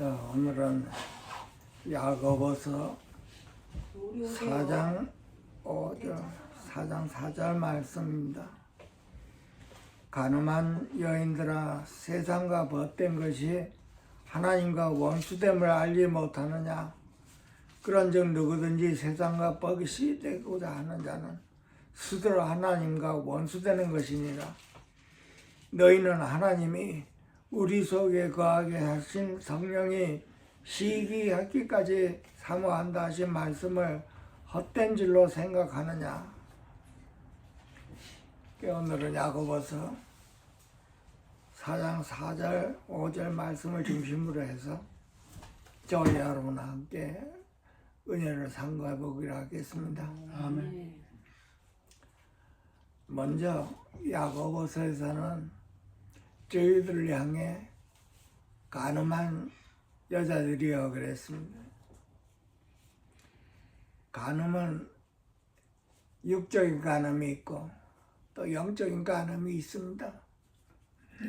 자, 오늘은 야고보서 4장 4절 말씀입니다. 가늠한 여인들아, 세상과 벗된 것이 하나님과 원수됨을 알지 못하느냐? 그런즉 누구든지 세상과 벗이 되고자 하는 자는 스스로 하나님과 원수되는 것이니라. 너희는 하나님이 우리 속에 거하게 하신 성령이 시기하기까지 사모한다 하신 말씀을 헛된 줄로 생각하느냐? 오늘은 야고보서 4장 4절 5절 말씀을 중심으로 해서 저와 여러분과 함께 은혜를 상고해 보기로 하겠습니다. 아멘. 먼저 야고보서에서는 저희들을 향해 가늠한 여자들이여 그랬습니다. 가늠은 육적인 가늠이 있고 또 영적인 가늠이 있습니다.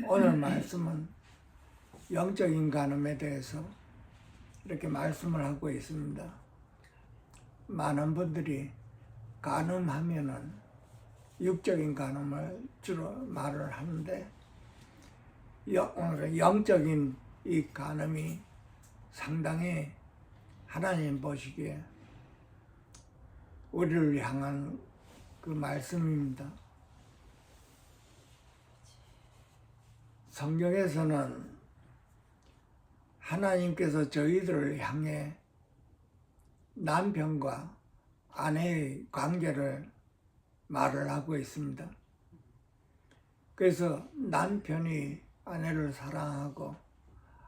오늘 말씀은 영적인 가늠에 대해서 이렇게 말씀을 하고 있습니다. 많은 분들이 가늠하면은 육적인 가늠을 주로 말을 하는데 오늘은 영적인 이 가늠이 상당히 하나님 보시기에 우리를 향한 그 말씀입니다. 성경에서는 하나님께서 저희들을 향해 남편과 아내의 관계를 말을 하고 있습니다. 그래서 남편이 아내를 사랑하고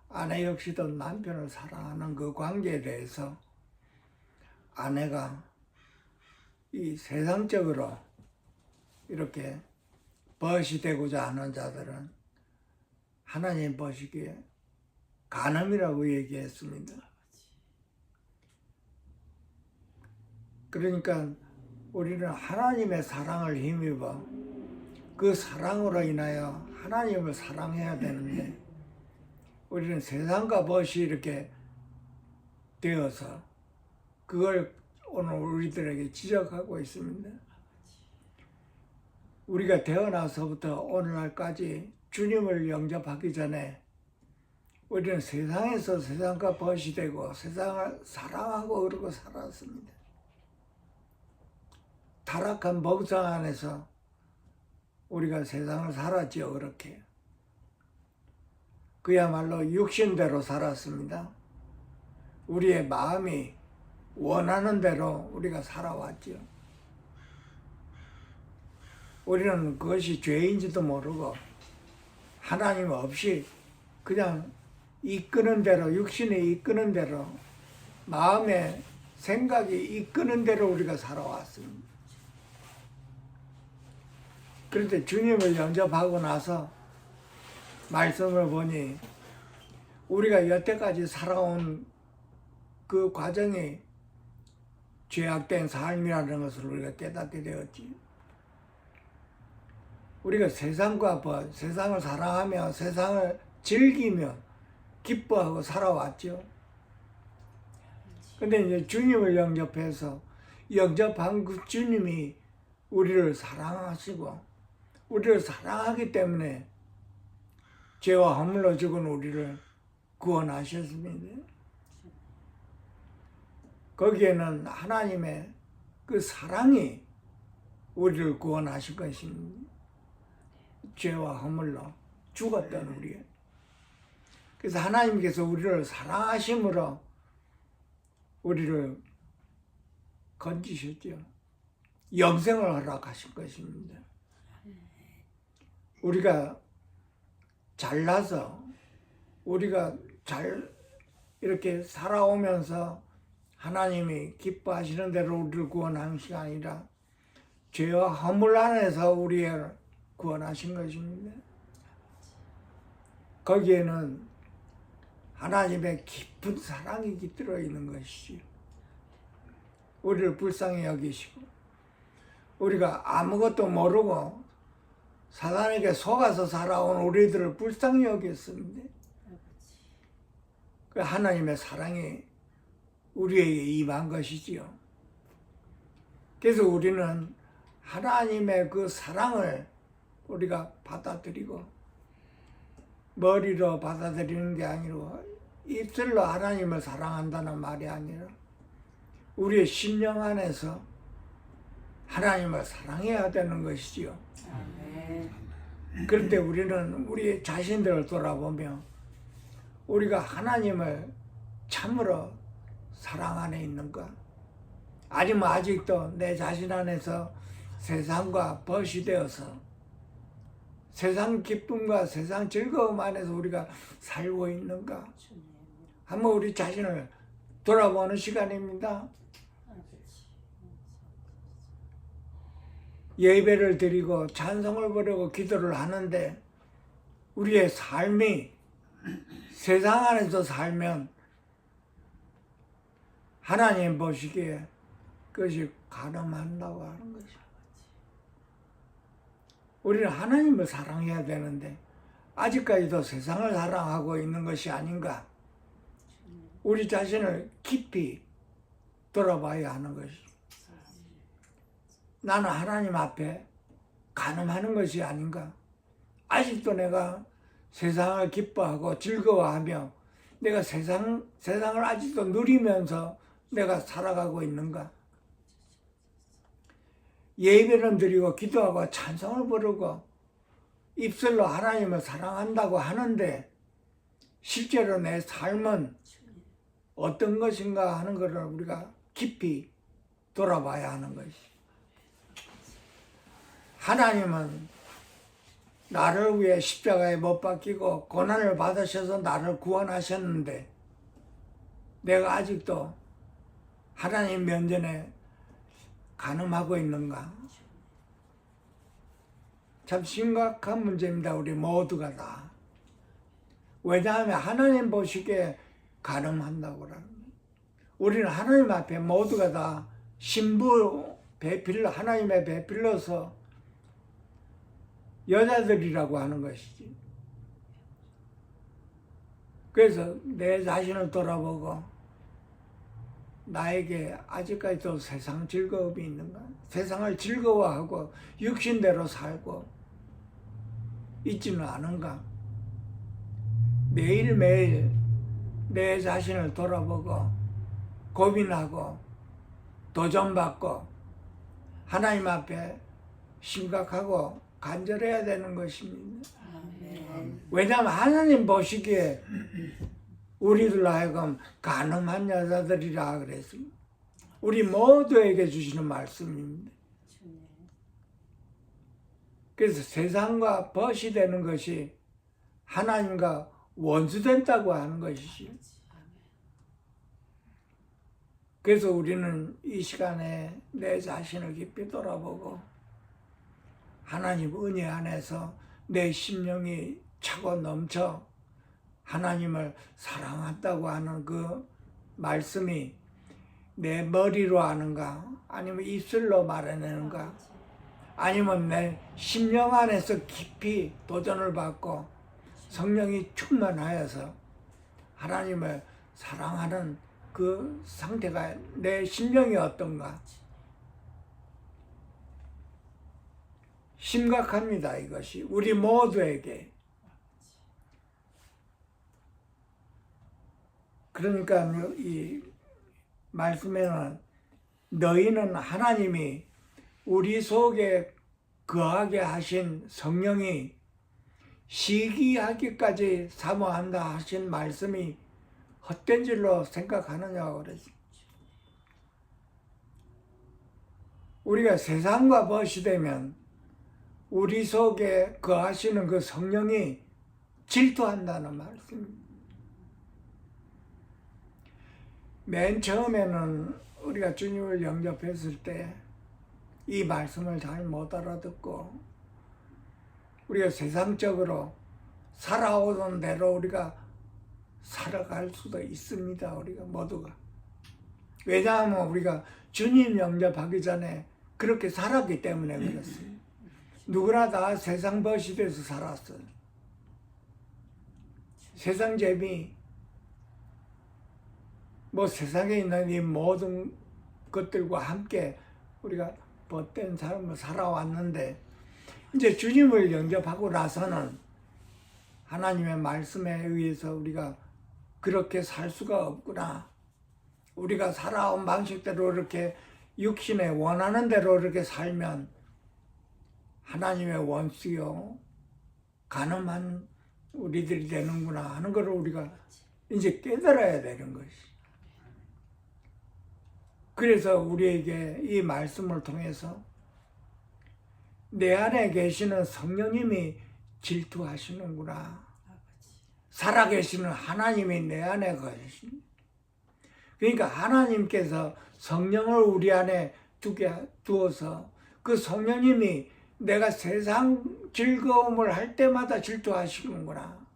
아내 역시도 남편을 사랑하는 그 관계에 대해서 아내가 이 세상적으로 이렇게 벗이 되고자 하는 자들은 하나님 보시기에 간음이라고 얘기했습니다. 그러니까 우리는 하나님의 사랑을 힘입어 그 사랑으로 인하여 하나님을 사랑해야 되는데 우리는 세상과 벗이 이렇게 되어서 그걸 오늘 우리들에게 지적하고 있습니다. 우리가 태어나서부터 오늘날까지 주님을 영접하기 전에 우리는 세상에서 세상과 벗이 되고 세상을 사랑하고 그러고 살았습니다. 타락한 목상 안에서 우리가 세상을 살았지요. 그렇게 그야말로 육신대로 살았습니다. 우리의 마음이 원하는 대로 우리가 살아왔지요. 우리는 그것이 죄인지도 모르고 하나님 없이 그냥 이끄는 대로, 육신이 이끄는 대로, 마음의 생각이 이끄는 대로 우리가 살아왔습니다. 그런데 주님을 영접하고 나서 말씀을 보니 우리가 여태까지 살아온 그 과정이 죄악된 삶이라는 것을 우리가 깨닫게 되었지. 우리가 세상과 벗, 세상을 사랑하며 세상을 즐기며 기뻐하고 살아왔죠. 근데 이제 주님을 영접해서 영접한 그 주님이 우리를 사랑하시고 우리를 사랑하기 때문에 죄와 허물로 죽은 우리를 구원하셨습니다. 거기에는 하나님의 그 사랑이 우리를 구원하실 것입니다. 죄와 허물로 죽었던 우리. 그래서 하나님께서 우리를 사랑하심으로 우리를 건지셨죠. 영생을 허락하신 것입니다. 우리가 잘나서 우리가 잘 이렇게 살아오면서 하나님이 기뻐하시는 대로 우리를 구원한 것이 아니라 죄와 허물 안에서 우리를 구원하신 것입니다. 거기에는 하나님의 깊은 사랑이 깃들어 있는 것이지요. 우리를 불쌍히 여기시고 우리가 아무것도 모르고 사단에게 속아서 살아온 우리들을 불쌍히 여겼습니다. 그 하나님의 사랑이 우리에게 임한 것이지요. 그래서 우리는 하나님의 그 사랑을 우리가 받아들이고 머리로 받아들이는 게 아니고 입술로 하나님을 사랑한다는 말이 아니라 우리의 심령 안에서 하나님을 사랑해야 되는 것이지요. 그런데 우리는 우리 자신들을 돌아보며 우리가 하나님을 참으로 사랑 안에 있는가? 아니면 아직도 내 자신 안에서 세상과 벗이 되어서 세상 기쁨과 세상 즐거움 안에서 우리가 살고 있는가? 한번 우리 자신을 돌아보는 시간입니다. 예배를 드리고 찬송을 부르고 기도를 하는데 우리의 삶이 세상 안에서 살면 하나님 보시기에 그것이 가늠한다고 하는 것이죠. 우리는 하나님을 사랑해야 되는데 아직까지도 세상을 사랑하고 있는 것이 아닌가? 우리 자신을 깊이 돌아봐야 하는 것이죠. 나는 하나님 앞에 가늠하는 것이 아닌가? 아직도 내가 세상을 기뻐하고 즐거워하며 내가 세상을 아직도 누리면서 내가 살아가고 있는가? 예배를 드리고 기도하고 찬송을 부르고 입술로 하나님을 사랑한다고 하는데 실제로 내 삶은 어떤 것인가 하는 것을 우리가 깊이 돌아봐야 하는 것이. 하나님은 나를 위해 십자가에 못 박히고 고난을 받으셔서 나를 구원하셨는데 내가 아직도 하나님 면전에 가늠하고 있는가? 참 심각한 문제입니다. 우리 모두가 다. 왜냐하면 하나님 보시기에 가늠한다고 그러는 우리는 하나님 앞에 모두가 다 신부 배필로 하나님의 배필로서 여자들이라고 하는 것이지. 그래서 내 자신을 돌아보고 나에게 아직까지도 세상 즐거움이 있는가? 세상을 즐거워하고 육신대로 살고 있지는 않은가? 매일매일 내 자신을 돌아보고 고민하고 도전받고 하나님 앞에 심각하고 간절해야 되는 것입니다. 왜냐하면 하나님 보시기에 우리들 하여금 가늠한 여자들이라 그랬습니다. 우리 모두에게 주시는 말씀입니다. 그래서 세상과 벗이 되는 것이 하나님과 원수된다고 하는 것이지. 그래서 우리는 이 시간에 내 자신을 깊이 돌아보고 하나님 은혜 안에서 내 심령이 차고 넘쳐 하나님을 사랑한다고 하는 그 말씀이 내 머리로 하는가 아니면 입술로 말해내는가 아니면 내 심령 안에서 깊이 도전을 받고 성령이 충만하여서 하나님을 사랑하는 그 상태가 내 심령이 어떤가? 심각합니다. 이것이 우리 모두에게. 그러니까 이 말씀에는 너희는 하나님이 우리 속에 거하게 하신 성령이 시기하기까지 사모한다 하신 말씀이 헛된 줄로 생각하느냐고 그랬어요. 우리가 세상과 벗이 되면 우리 속에 거하시는 그 성령이 질투한다는 말씀입니다. 맨 처음에는 우리가 주님을 영접했을 때 이 말씀을 잘 못 알아듣고 우리가 세상적으로 살아오던 대로 우리가 살아갈 수도 있습니다. 우리가 모두가. 왜냐하면 우리가 주님 영접하기 전에 그렇게 살았기 때문에 그렇습니다. 누구나 다 세상 벗이 돼서 살았어요. 세상 재미, 뭐 세상에 있는 이 모든 것들과 함께 우리가 벗된 삶을 살아왔는데 이제 주님을 영접하고 나서는 하나님의 말씀에 의해서 우리가 그렇게 살 수가 없구나. 우리가 살아온 방식대로 이렇게 육신에 원하는 대로 이렇게 살면 하나님의 원수요 간음한 우리들이 되는구나 하는 것을 우리가 이제 깨달아야 되는 것이. 그래서 우리에게 이 말씀을 통해서 내 안에 계시는 성령님이 질투하시는구나. 살아계시는 하나님이 내 안에 계십니다. 그러니까 하나님께서 성령을 우리 안에 두어서 그 성령님이 내가 세상 즐거움을 할 때마다 질투하시는구나.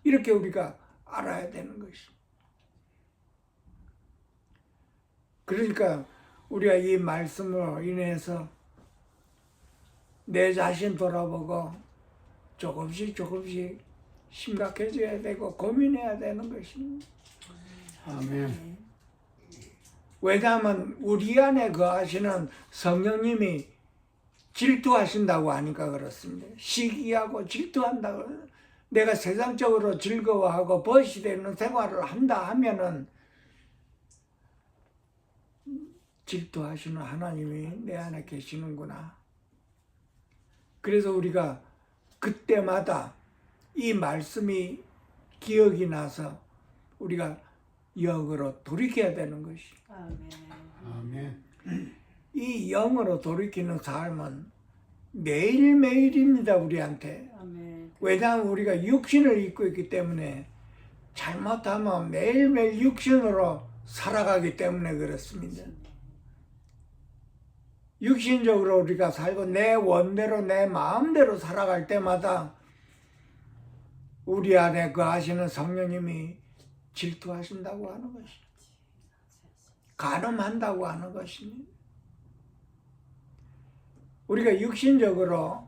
이렇게 우리가 알아야 되는 것이. 그러니까 우리가 이 말씀으로 인해서 내 자신 돌아보고 조금씩 심각해져야 되고 고민해야 되는 것입니다. 아멘. 왜냐하면 우리 안에 거하시는 성령님이 질투하신다고 하니까 그렇습니다. 시기하고 질투한다고. 내가 세상적으로 즐거워하고 벗이 되는 생활을 한다 하면은 질투하시는 하나님이 내 안에 계시는구나. 그래서 우리가 그때마다 이 말씀이 기억이 나서 우리가 영으로 돌이켜야 되는 것이. 아멘. 이 영으로 돌이키는 삶은 매일매일입니다, 우리한테. 왜냐하면 우리가 육신을 입고 있기 때문에 잘못하면 매일매일 육신으로 살아가기 때문에 그렇습니다. 육신적으로 우리가 살고 내 원대로 내 마음대로 살아갈 때마다 우리 안에 거하시는 성령님이 질투하신다고 하는 것이, 간음한다고 하는 것입니다. 우리가 육신적으로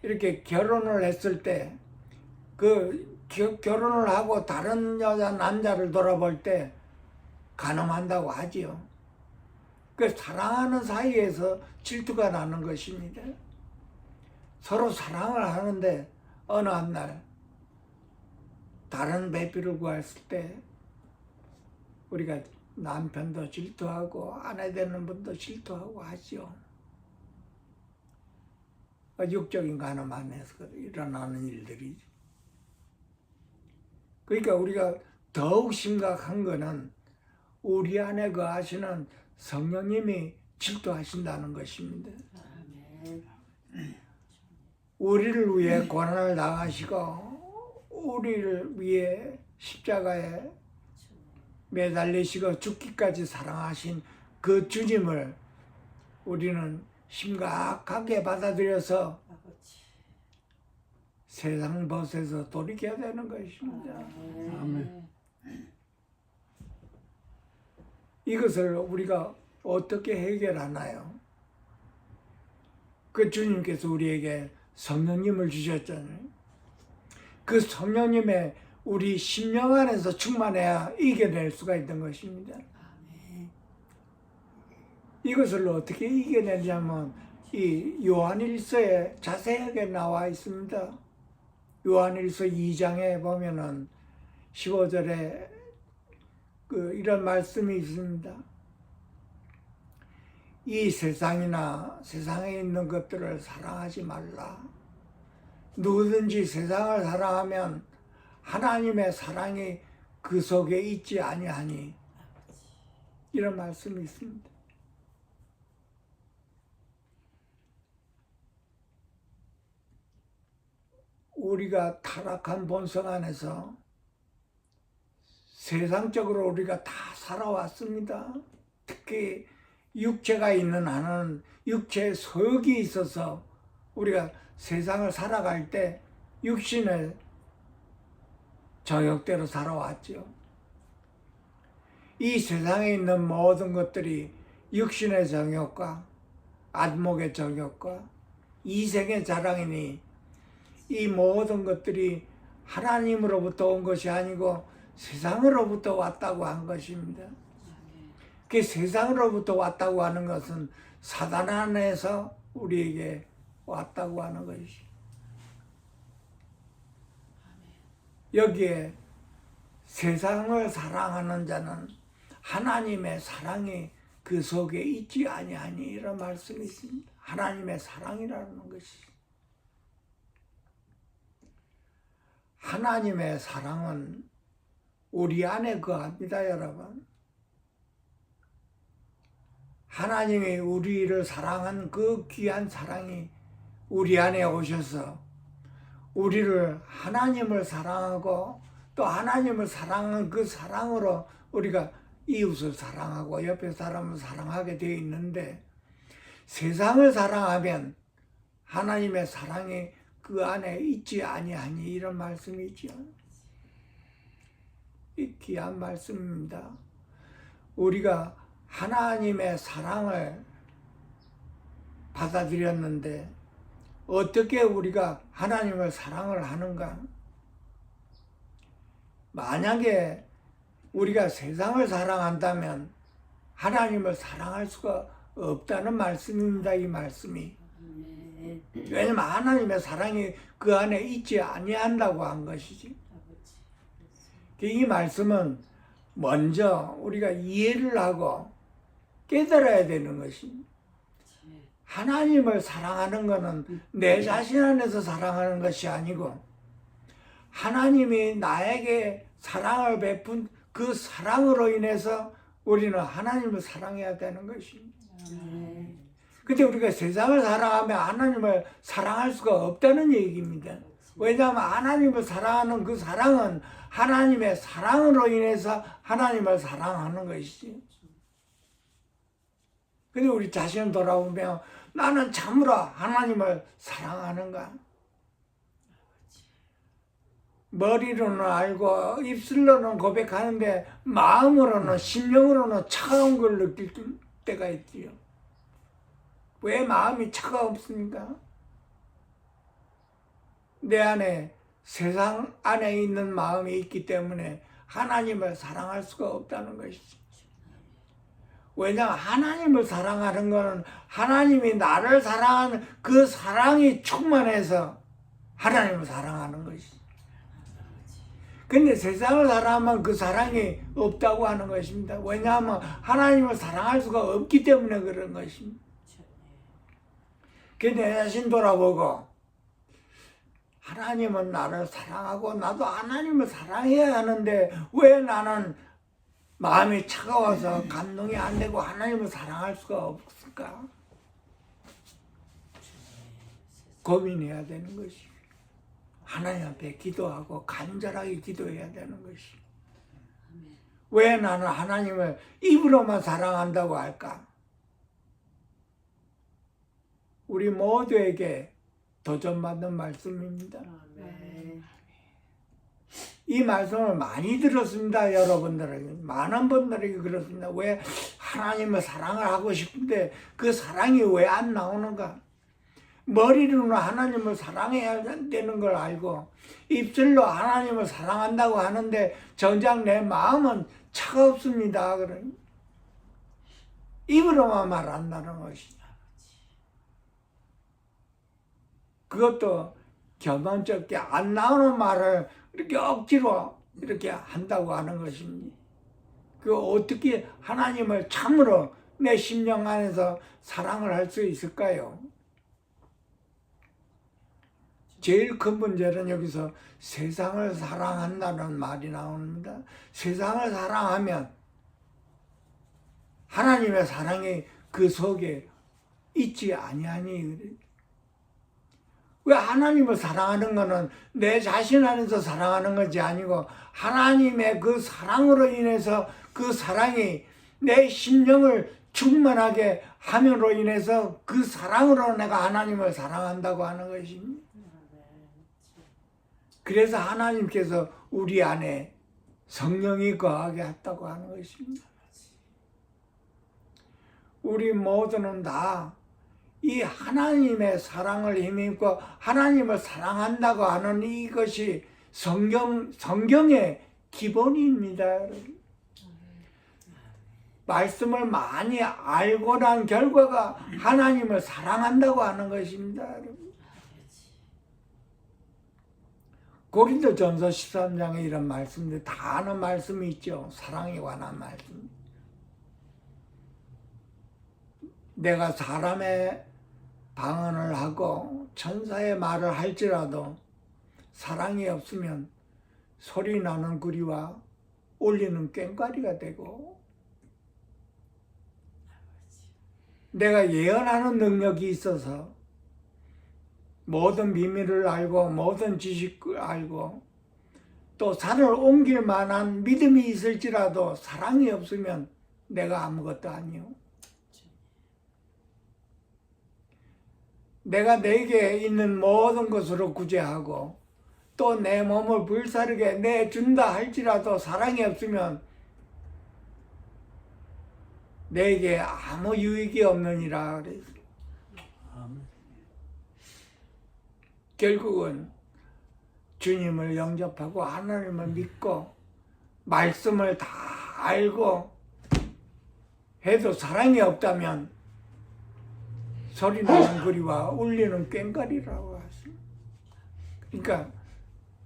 이렇게 결혼을 했을 때 그 결혼을 하고 다른 여자 남자를 돌아볼 때 간음한다고 하지요. 그 사랑하는 사이에서 질투가 나는 것입니다. 서로 사랑을 하는데 어느 한 날 다른 배필을 구했을 때 우리가 남편도 질투하고 아내 되는 분도 질투하고 하죠. 육적인 간음 안에서 일어나는 일들이죠. 그러니까 우리가 더욱 심각한 것은 우리 안에 거하시는 성령님이 질투하신다는 것입니다. 우리를 위해 고난을 당하시고 우리를 위해 십자가에 매달리시고 죽기까지 사랑하신 그 주님을 우리는 심각하게 받아들여서 세상 벗에서 돌이켜야 되는 것입니다. 아멘. 이것을 우리가 어떻게 해결하나요? 그 주님께서 우리에게 성령님을 주셨잖아요. 그 성령님의 우리 심령 안에서 충만해야 이겨낼 수가 있는 것입니다. 이것을 어떻게 이겨내냐면 이 요한일서에 자세하게 나와 있습니다. 요한일서 2장에 보면은 15절에 이런 말씀이 있습니다. 이 세상이나 세상에 있는 것들을 사랑하지 말라. 누구든지 세상을 사랑하면 하나님의 사랑이 그 속에 있지 아니하니. 이런 말씀이 있습니다. 우리가 타락한 본성 안에서 세상적으로 우리가 다 살아왔습니다. 특히 육체가 있는 한은 육체의 소욕이 있어서 우리가 세상을 살아갈 때 육신의 정욕대로 살아왔죠. 이 세상에 있는 모든 것들이 육신의 정욕과 안목의 정욕과 이생의 자랑이니 이 모든 것들이 하나님으로부터 온 것이 아니고 세상으로부터 왔다고 한 것입니다. 그 세상으로부터 왔다고 하는 것은 사단 안에서 우리에게 왔다고 하는 것이죠. 여기에 세상을 사랑하는 자는 하나님의 사랑이 그 속에 있지 아니하니 이런 말씀이 있습니다. 하나님의 사랑이라는 것이. 하나님의 사랑은 우리 안에 거합니다, 여러분. 하나님이 우리를 사랑한 그 귀한 사랑이 우리 안에 오셔서 우리를 하나님을 사랑하고 또 하나님을 사랑한 그 사랑으로 우리가 이웃을 사랑하고 옆에 사람을 사랑하게 되어 있는데, 세상을 사랑하면 하나님의 사랑이 그 안에 있지 아니하니 이런 말씀이 있죠. 이 귀한 말씀입니다. 우리가 하나님의 사랑을 받아들였는데 어떻게 우리가 하나님을 사랑을 하는가? 만약에 우리가 세상을 사랑한다면 하나님을 사랑할 수가 없다는 말씀입니다. 이 말씀이. 왜냐면 하나님의 사랑이 그 안에 있지 아니한다고 한 것이지. 이 말씀은 먼저 우리가 이해를 하고 깨달아야 되는 것입니다. 하나님을 사랑하는 것은 내 자신 안에서 사랑하는 것이 아니고 하나님이 나에게 사랑을 베푼 그 사랑으로 인해서 우리는 하나님을 사랑해야 되는 것입니다. 근데 우리가 세상을 사랑하면 하나님을 사랑할 수가 없다는 얘기입니다. 왜냐하면 하나님을 사랑하는 그 사랑은 하나님의 사랑으로 인해서 하나님을 사랑하는 것이지. 근데 우리 자신을 돌아보면 나는 참으로 하나님을 사랑하는가? 머리로는 알고 입술로는 고백하는데 마음으로는 심령으로는 차가운 걸 느낄 때가 있지요. 왜 마음이 차가웠습니까? 내 안에 세상 안에 있는 마음이 있기 때문에 하나님을 사랑할 수가 없다는 것이지. 왜냐하면 하나님을 사랑하는 것은 하나님이 나를 사랑하는 그 사랑이 충만해서 하나님을 사랑하는 것이지. 근데 세상을 사랑하면 그 사랑이 없다고 하는 것입니다. 왜냐하면 하나님을 사랑할 수가 없기 때문에 그런 것입니다. 그 내 자신 돌아보고 하나님은 나를 사랑하고 나도 하나님을 사랑해야 하는데 왜 나는 마음이 차가워서 감동이 안 되고 하나님을 사랑할 수가 없을까? 고민해야 되는 것이. 하나님 앞에 기도하고 간절하게 기도해야 되는 것이. 왜 나는 하나님을 입으로만 사랑한다고 할까? 우리 모두에게 도전받는 말씀입니다. 이 말씀을 많이 들었습니다. 여러분들에게. 많은 분들에게 그렇습니다. 왜 하나님을 사랑을 하고 싶은데 그 사랑이 왜 안 나오는가? 머리로는 하나님을 사랑해야 되는 걸 알고 입술로 하나님을 사랑한다고 하는데 정작 내 마음은 차갑습니다. 그러니 입으로만 말한다는 것이다. 그것도 겸손쩍게 안 나오는 말을 이렇게 억지로 이렇게 한다고 하는 것입니다. 그 어떻게 하나님을 참으로 내 심령 안에서 사랑을 할 수 있을까요? 제일 큰 문제는 여기서 세상을 사랑한다는 말이 나옵니다. 세상을 사랑하면 하나님의 사랑이 그 속에 있지 아니하니. 왜 하나님을 사랑하는 것은 내 자신 안에서 사랑하는 것이 아니고 하나님의 그 사랑으로 인해서 그 사랑이 내 심령을 충만하게 함으로 인해서 그 사랑으로 내가 하나님을 사랑한다고 하는 것입니다. 그래서 하나님께서 우리 안에 성령이 거하게 했다고 하는 것입니다. 우리 모두는 다 이 하나님의 사랑을 힘입고 하나님을 사랑한다고 하는 이것이 성경에 기본입니다. 여러분. 말씀을 많이 알고 난 결과가 하나님을 사랑한다고 하는 것입니다. 여러분. 고린도전서 13장에 이런 말씀들 다 아는 말씀이 있죠. 사랑에 관한 말씀. 내가 사람의 방언을 하고 천사의 말을 할지라도 사랑이 없으면 소리 나는 구리와 울리는 꽹과리가 되고, 내가 예언하는 능력이 있어서 모든 비밀을 알고 모든 지식을 알고 또 산을 옮길 만한 믿음이 있을지라도 사랑이 없으면 내가 아무것도 아니요. 내가 내게 있는 모든 것으로 구제하고 또 내 몸을 불사르게 내준다 할지라도 사랑이 없으면 내게 아무 유익이 없느니라 그랬어요. 아멘. 결국은 주님을 영접하고 하나님을 믿고 말씀을 다 알고 해도 사랑이 없다면 소리 나는 구리와 울리는 꽹과리라고 하십니다. 그러니까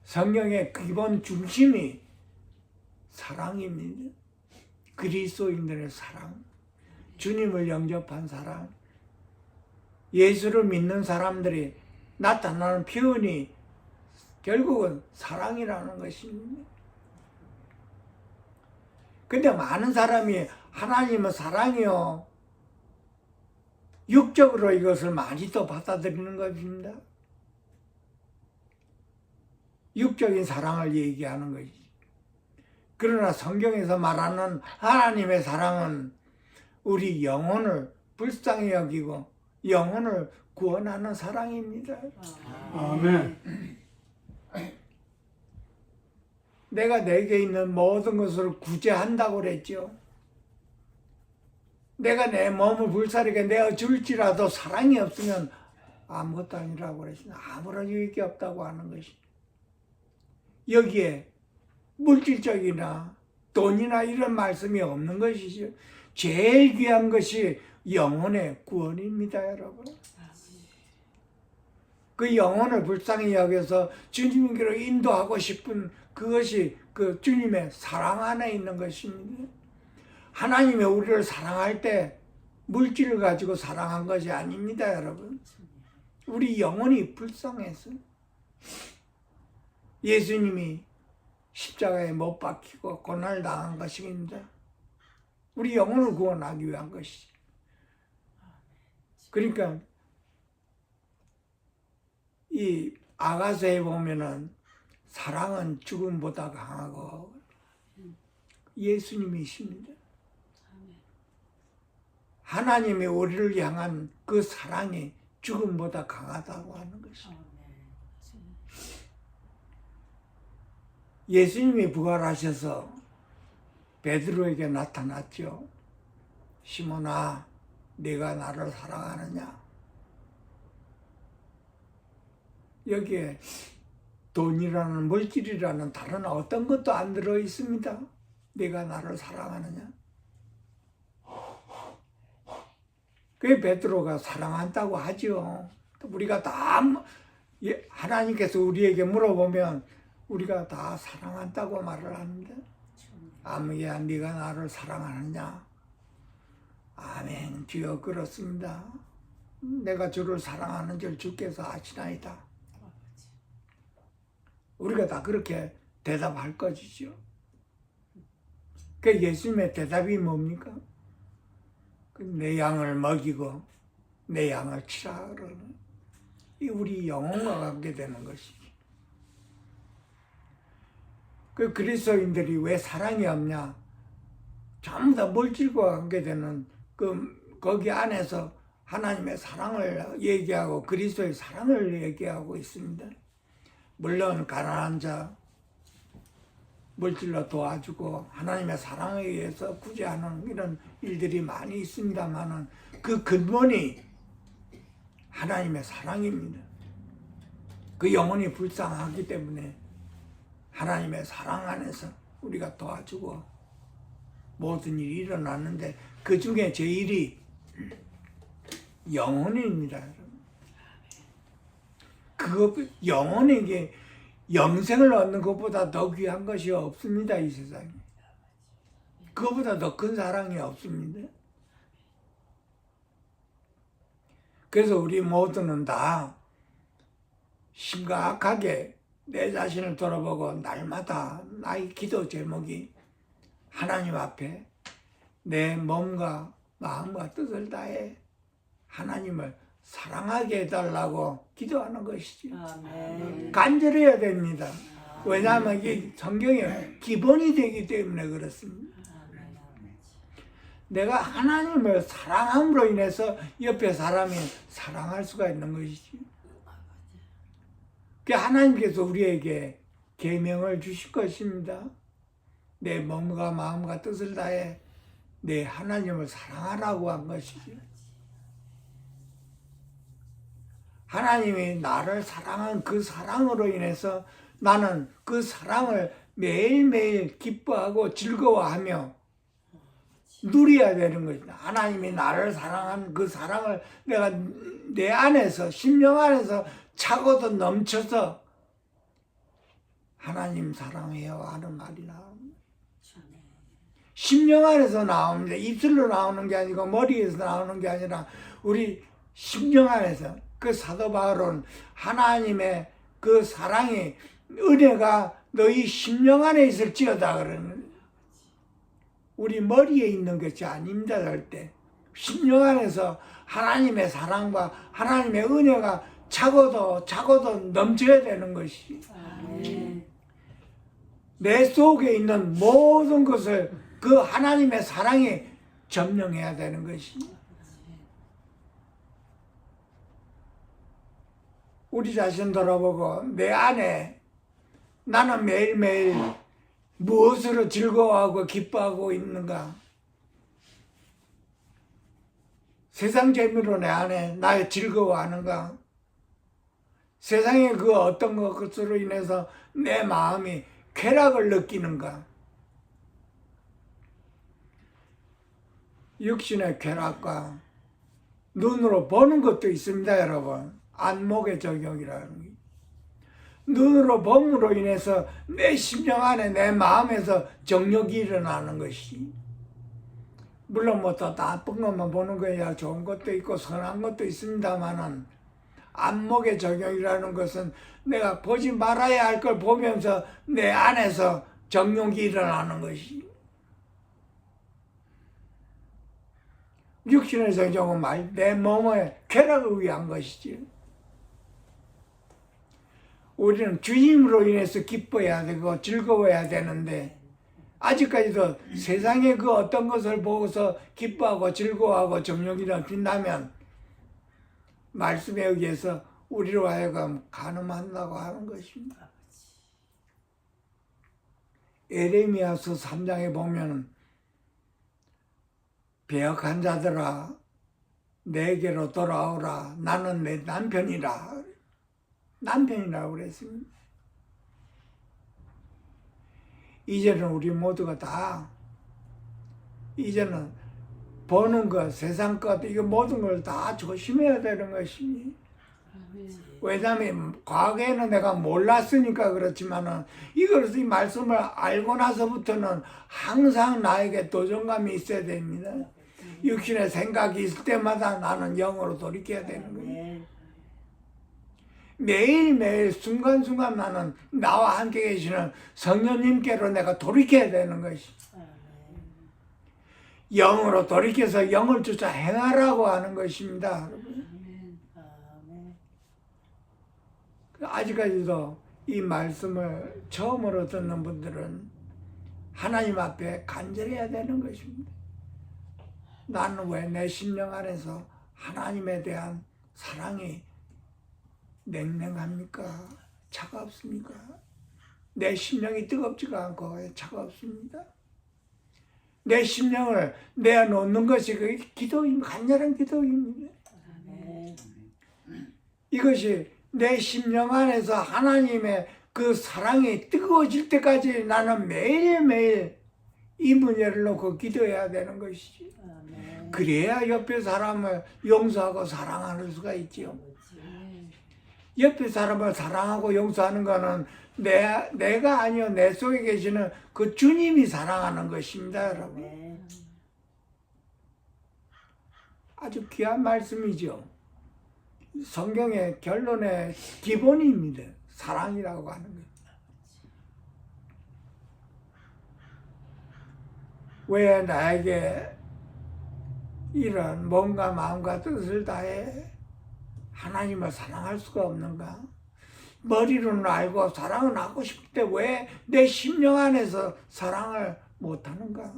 성경의 기본 중심이 사랑입니다. 그리스도인들의 사랑, 주님을 영접한 사랑, 예수를 믿는 사람들이 나타나는 표현이 결국은 사랑이라는 것입니다. 근데 많은 사람이 하나님은 사랑이요, 육적으로 이것을 많이 또 받아들이는 것입니다. 육적인 사랑을 얘기하는 것이지. 그러나 성경에서 말하는 하나님의 사랑은 우리 영혼을 불쌍히 여기고 영혼을 구원하는 사랑입니다. 아멘. 내가 내게 있는 모든 것을 구제한다고 그랬죠. 내가 내 몸을 불사르게 내어줄지라도 사랑이 없으면 아무것도 아니라고 그랬습니다. 아무런 유익이 없다고 하는 것이. 여기에 물질적이나 돈이나 이런 말씀이 없는 것이죠. 제일 귀한 것이 영혼의 구원입니다, 여러분. 그 영혼을 불쌍히 여겨서 주님께로 인도하고 싶은 그것이 그 주님의 사랑 안에 있는 것입니다. 하나님이 우리를 사랑할 때 물질을 가지고 사랑한 것이 아닙니다, 여러분. 우리 영혼이 불쌍해서 예수님이 십자가에 못 박히고 고난을 당한 것입니다. 우리 영혼을 구원하기 위한 것이지. 그러니까 이 아가서에 보면은 사랑은 죽음보다 강하고 예수님이십니다. 하나님이 우리를 향한 그 사랑이 죽음보다 강하다고 하는 것입니다. 예수님이 부활하셔서 베드로에게 나타났죠. 시몬아, 네가 나를 사랑하느냐? 여기에 돈이라는 물질이라는 다른 어떤 것도 안 들어 있습니다. 네가 나를 사랑하느냐? 그게 베드로가 사랑한다고 하죠. 우리가 다 하나님께서 우리에게 물어보면 우리가 다 사랑한다고 말을 하는데, 아무야 네가 나를 사랑하느냐? 아멘, 주여 그렇습니다. 내가 주를 사랑하는 줄 주께서 아시나이다. 우리가 다 그렇게 대답할 것이죠. 그 예수님의 대답이 뭡니까? 내 양을 먹이고 내 양을 치라 그러는, 이 우리 영혼과 관계되는 것이지. 그 그리스도인들이 왜 사랑이 없냐? 전부 다 물질과 관계되는 거기 안에서 하나님의 사랑을 얘기하고 그리스도의 사랑을 얘기하고 있습니다. 물론 가난한 자 물질로 도와주고 하나님의 사랑에 의해서 구제하는 이런 일들이 많이 있습니다만은 그 근본이 하나님의 사랑입니다. 그 영혼이 불쌍하기 때문에 하나님의 사랑 안에서 우리가 도와주고 모든 일이 일어났는데 그 중에 제일이 영혼입니다. 그것 영혼에게 영생을 얻는 것보다 더 귀한 것이 없습니다. 이 세상에. 그것보다 더 큰 사랑이 없습니다. 그래서 우리 모두는 다 심각하게 내 자신을 돌아보고 날마다 나의 기도 제목이 하나님 앞에 내 몸과 마음과 뜻을 다해 하나님을 사랑하게 해달라고 기도하는 것이지. 아멘. 간절해야 됩니다. 왜냐하면 이게 성경의 기본이 되기 때문에 그렇습니다. 내가 하나님을 사랑함으로 인해서 옆에 사람이 사랑할 수가 있는 것이지. 그 하나님께서 우리에게 계명을 주실 것입니다. 내 몸과 마음과 뜻을 다해 내 하나님을 사랑하라고 한 것이지. 하나님이 나를 사랑한 그 사랑으로 인해서 나는 그 사랑을 매일매일 기뻐하고 즐거워하며 누려야 되는 것이다. 하나님이 나를 사랑한 그 사랑을 내가 내 안에서, 심령 안에서 차고도 넘쳐서 하나님 사랑해요 하는 말이 나옵니다. 심령 안에서 나옵니다. 입술로 나오는 게 아니고 머리에서 나오는 게 아니라 우리 심령 안에서. 그 사도 바울은 하나님의 그 사랑이 은혜가 너희 심령 안에 있을지어다 그러는 우리 머리에 있는 것이 아닙니다. 절대 심령 안에서 하나님의 사랑과 하나님의 은혜가 차고도 넘쳐야 되는 것이 내 속에 있는 모든 것을 그 하나님의 사랑이 점령해야 되는 것이 우리 자신 돌아보고 내 안에 나는 매일매일 무엇으로 즐거워하고 기뻐하고 있는가? 세상 재미로 내 안에 나의 즐거워하는가? 세상의 그 어떤 것으로 인해서 내 마음이 쾌락을 느끼는가? 육신의 쾌락과 눈으로 보는 것도 있습니다, 여러분. 안목의 적용이라는 게. 눈으로 봄으로 인해서 내 심령 안에 내 마음에서 정욕이 일어나는 것이 물론 뭐 또 나쁜 것만 보는 거야 좋은 것도 있고 선한 것도 있습니다만은 안목의 적용이라는 것은 내가 보지 말아야 할 걸 보면서 내 안에서 정욕이 일어나는 것이 육신의 정욕은 내 몸의 쾌락을 위한 것이지. 우리는 주님으로 인해서 기뻐해야 되고 즐거워야 되는데 아직까지도 세상의 그 어떤 것을 보고서 기뻐하고 즐거워하고 정욕이 넘친다면 말씀에 의해서 우리로 하여금 간음한다고 하는 것입니다. 에레미야서 3장에 보면 배역한 자들아 내게로 돌아오라 나는 내 남편이라 남편이라고 그랬습니다. 이제는 우리 모두가 다 이제는 보는 것, 세상 것, 이거 모든 걸 다 조심해야 되는 것이니. 왜냐하면 과거에는 내가 몰랐으니까 그렇지만은 이것을 이 말씀을 알고 나서부터는 항상 나에게 도전감이 있어야 됩니다. 육신의 생각이 있을 때마다 나는 영으로 돌이켜야 되는 거예요. 매일매일 순간순간 나는 나와 함께 계시는 성령님께로 내가 돌이켜야 되는 것이 영으로 돌이켜서 영을 쫓아 행하라고 하는 것입니다. 아직까지도 이 말씀을 처음으로 듣는 분들은 하나님 앞에 간절해야 되는 것입니다. 나는 왜 내 심령 안에서 하나님에 대한 사랑이 냉랭합니까? 차갑습니까? 내 심령이 뜨겁지가 않고 차갑습니다. 내 심령을 내어놓는 것이 그 기도입니다. 간절한 기도입니다. 이것이 내 심령 안에서 하나님의 그 사랑이 뜨거워질 때까지 나는 매일매일 이 문제를 놓고 기도해야 되는 것이지. 아멘. 그래야 옆에 사람을 용서하고 사랑할 수가 있지요. 그렇지. 옆에 사람을 사랑하고 용서하는 거는 내가 아니요, 내 속에 계시는 그 주님이 사랑하는 것입니다, 여러분. 아멘. 아주 귀한 말씀이죠. 성경의 결론의 기본입니다. 사랑이라고 하는 것. 왜 나에게 이런 몸과 마음과 뜻을 다해 하나님을 사랑할 수가 없는가? 머리로는 알고 사랑은 하고 싶을 때 왜 내 심령 안에서 사랑을 못하는가?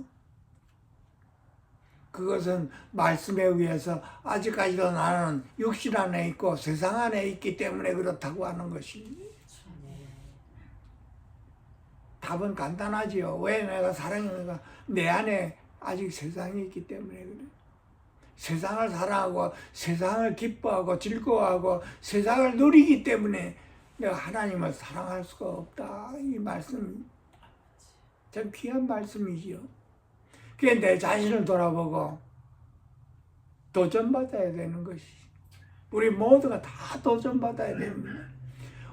그것은 말씀에 의해서 아직까지도 나는 육신 안에 있고 세상 안에 있기 때문에 그렇다고 하는 것입니다. 답은 간단하지요. 왜 내가 사랑하는가? 내 안에 아직 세상이 있기 때문에 그래. 세상을 사랑하고 세상을 기뻐하고 즐거워하고 세상을 누리기 때문에 내가 하나님을 사랑할 수가 없다. 이 말씀 참 귀한 말씀이지요. 그게 내 자신을 돌아보고 도전받아야 되는 것이. 우리 모두가 다 도전받아야 됩니다.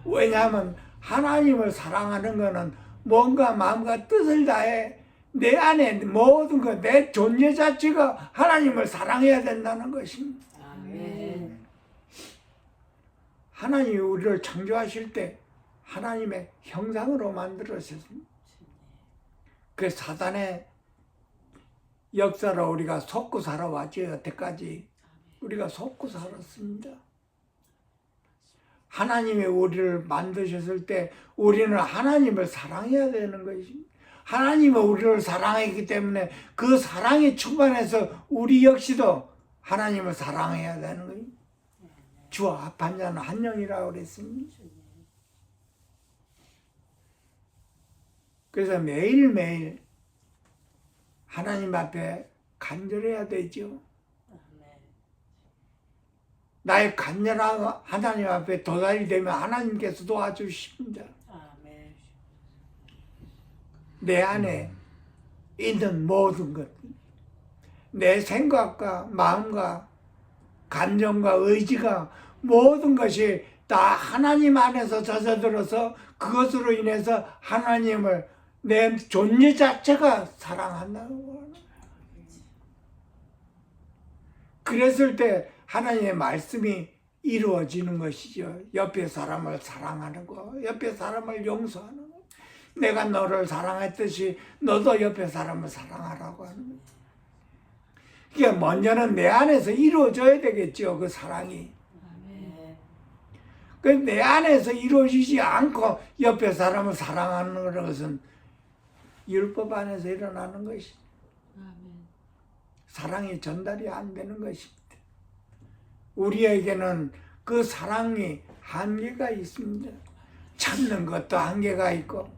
왜냐하면 하나님을 사랑하는 것은 뭔가 마음과 뜻을 다해 내 안에 모든 것, 내 존재 자체가 하나님을 사랑해야 된다는 것입니다. 아멘. 하나님이 우리를 창조하실 때 하나님의 형상으로 만들어주셨습니다. 그 사단의 역사로 우리가 속고 살아왔죠. 여태까지 우리가 속고 살았습니다. 하나님이 우리를 만드셨을 때 우리는 하나님을 사랑해야 되는 것입니다. 하나님은 우리를 사랑했기 때문에 그 사랑이 충만해서 우리 역시도 하나님을 사랑해야 되는 거예요. 주와 합한 자는 한 영이라고 그랬습니다. 그래서 매일매일 하나님 앞에 간절해야 되죠. 나의 간절한 하나님 앞에 도달이 되면 하나님께서 도와주십니다. 아멘. 내 안에 있는 모든 것, 내 생각과 마음과 감정과 의지가 모든 것이 다 하나님 안에서 젖어들어서 그것으로 인해서 하나님을 내 존재 자체가 사랑한다고 하는 거예요. 그랬을 때 하나님의 말씀이 이루어지는 것이죠. 옆에 사람을 사랑하는 거, 옆에 사람을 용서하는 거. 내가 너를 사랑했듯이 너도 옆에 사람을 사랑하라고 하는 거예요. 이게 먼저는 내 안에서 이루어져야 되겠죠. 그 사랑이. 아멘. 그 내 안에서 이루어지지 않고 옆에 사람을 사랑하는 것은 율법 안에서 일어나는 것이 아멘. 사랑이 전달이 안 되는 것입니다. 우리에게는 그 사랑이 한계가 있습니다. 참는 것도 한계가 있고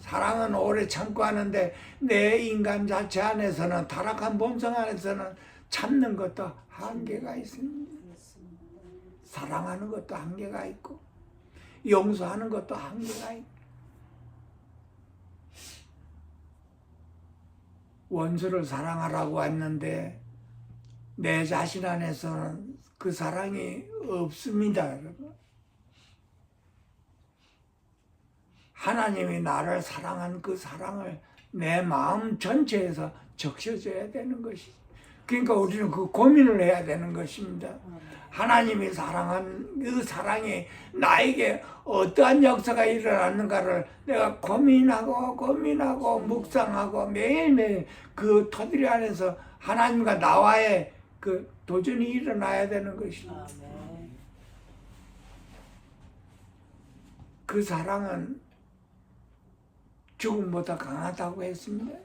사랑은 오래 참고 하는데 내 인간 자체 안에서는 타락한 본성 안에서는 참는 것도 한계가 있습니다. 사랑하는 것도 한계가 있고 용서하는 것도 한계가 있고 원수를 사랑하라고 했는데 내 자신 안에서는 그 사랑이 없습니다, 여러분. 하나님이 나를 사랑한 그 사랑을 내 마음 전체에서 적셔줘야 되는 것이죠. 그러니까 우리는 그 고민을 해야 되는 것입니다. 하나님이 사랑한 그 사랑이 나에게 어떠한 역사가 일어났는가를 내가 고민하고 묵상하고 매일매일 그 터들이 안에서 하나님과 나와의 그 도전이 일어나야 되는 것입니다. 아멘. 그 사랑은 죽음보다 강하다고 했습니다.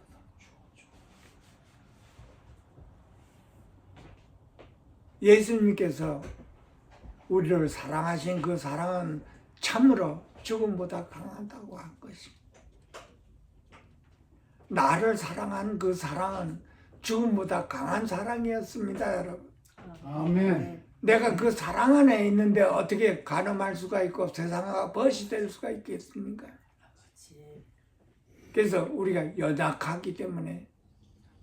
예수님께서 우리를 사랑하신 그 사랑은 참으로 죽음보다 강하다고 한 것입니다. 나를 사랑한 그 사랑은 죽음보다 강한 사랑이었습니다, 여러분. 아멘. 내가 그 사랑 안에 있는데 어떻게 가늠할 수가 있고 세상과 벗이 될 수가 있겠습니까? 아버지. 그래서 우리가 연약하기 때문에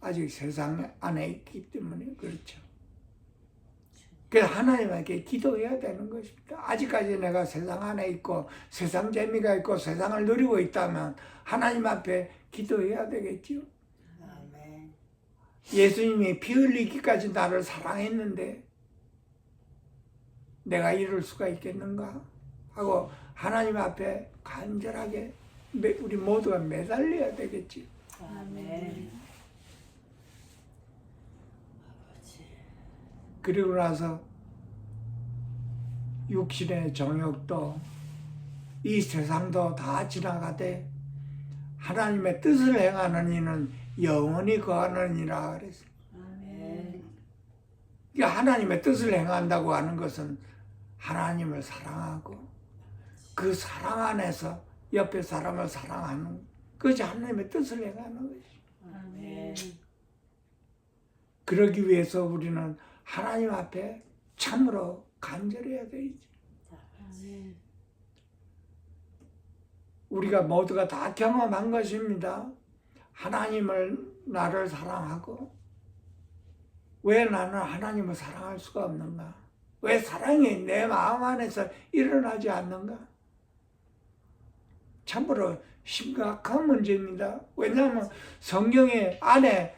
아직 세상 안에 있기 때문에 그렇죠. 그래서 하나님에게 기도해야 되는 것입니다. 아직까지 내가 세상 안에 있고 세상 재미가 있고 세상을 누리고 있다면 하나님 앞에 기도해야 되겠지요. 아멘. 예수님이 피 흘리기까지 나를 사랑했는데 내가 이럴 수가 있겠는가 하고 하나님 앞에 간절하게 우리 모두가 매달려야 되겠지. 아멘. 아버지. 그리고 나서 육신의 정욕도 이 세상도 다 지나가되 하나님의 뜻을 행하는 이는 영원히 거하느니라 그랬어요. 아멘. 그러니까 하나님의 뜻을 행한다고 하는 것은 하나님을 사랑하고 그 사랑 안에서 옆에 사람을 사랑하는 그것이 하나님의 뜻을 행하는 것이죠. 아멘. 그러기 위해서 우리는 하나님 앞에 참으로 간절해야 되지. 아멘. 우리가 모두가 다 경험한 것입니다. 하나님을 나를 사랑하고 왜 나는 하나님을 사랑할 수가 없는가? 왜 사랑이 내 마음 안에서 일어나지 않는가? 참으로 심각한 문제입니다. 왜냐하면 성경의 안에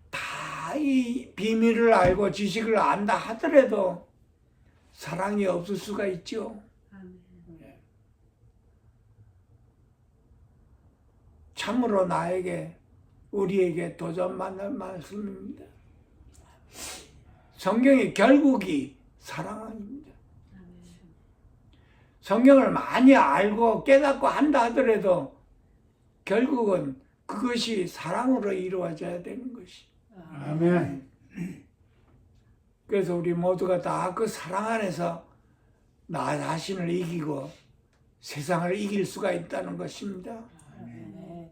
다 이 비밀을 알고 지식을 안다 하더라도 사랑이 없을 수가 있죠. 아멘. 참으로 나에게 우리에게 도전받는 말씀입니다. 성경의 결국이 사랑입니다. 성경을 많이 알고 깨닫고 한다 하더라도 결국은 그것이 사랑으로 이루어져야 되는 것이. 아멘. 그래서 우리 모두가 다 그 사랑 안에서 나 자신을 이기고 세상을 이길 수가 있다는 것입니다. 아멘.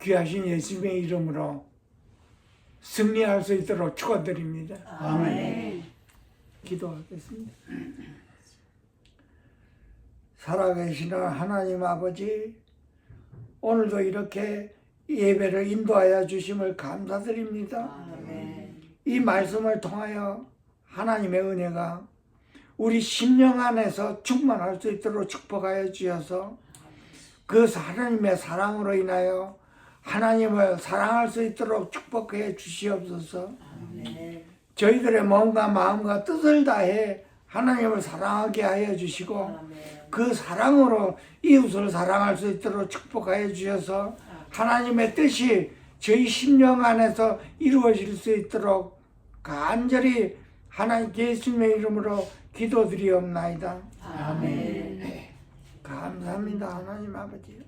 귀하신 예수님의 이름으로 승리할 수 있도록 축원드립니다. 아멘. 기도하겠습니다. 살아계시는 하나님 아버지, 오늘도 이렇게 예배를 인도하여 주심을 감사드립니다. 아멘. 이 말씀을 통하여 하나님의 은혜가 우리 심령 안에서 충만할 수 있도록 축복하여 주셔서 그 하나님의 사랑으로 인하여 하나님을 사랑할 수 있도록 축복해 주시옵소서. 아멘. 저희들의 몸과 마음과 뜻을 다해 하나님을 사랑하게 하여 주시고 아멘. 그 사랑으로 이웃을 사랑할 수 있도록 축복하여 주셔서 하나님의 뜻이 저희 심령 안에서 이루어질 수 있도록 간절히 하나님 예수님의 이름으로 기도드리옵나이다. 아멘. 감사합니다. 하나님 아버지.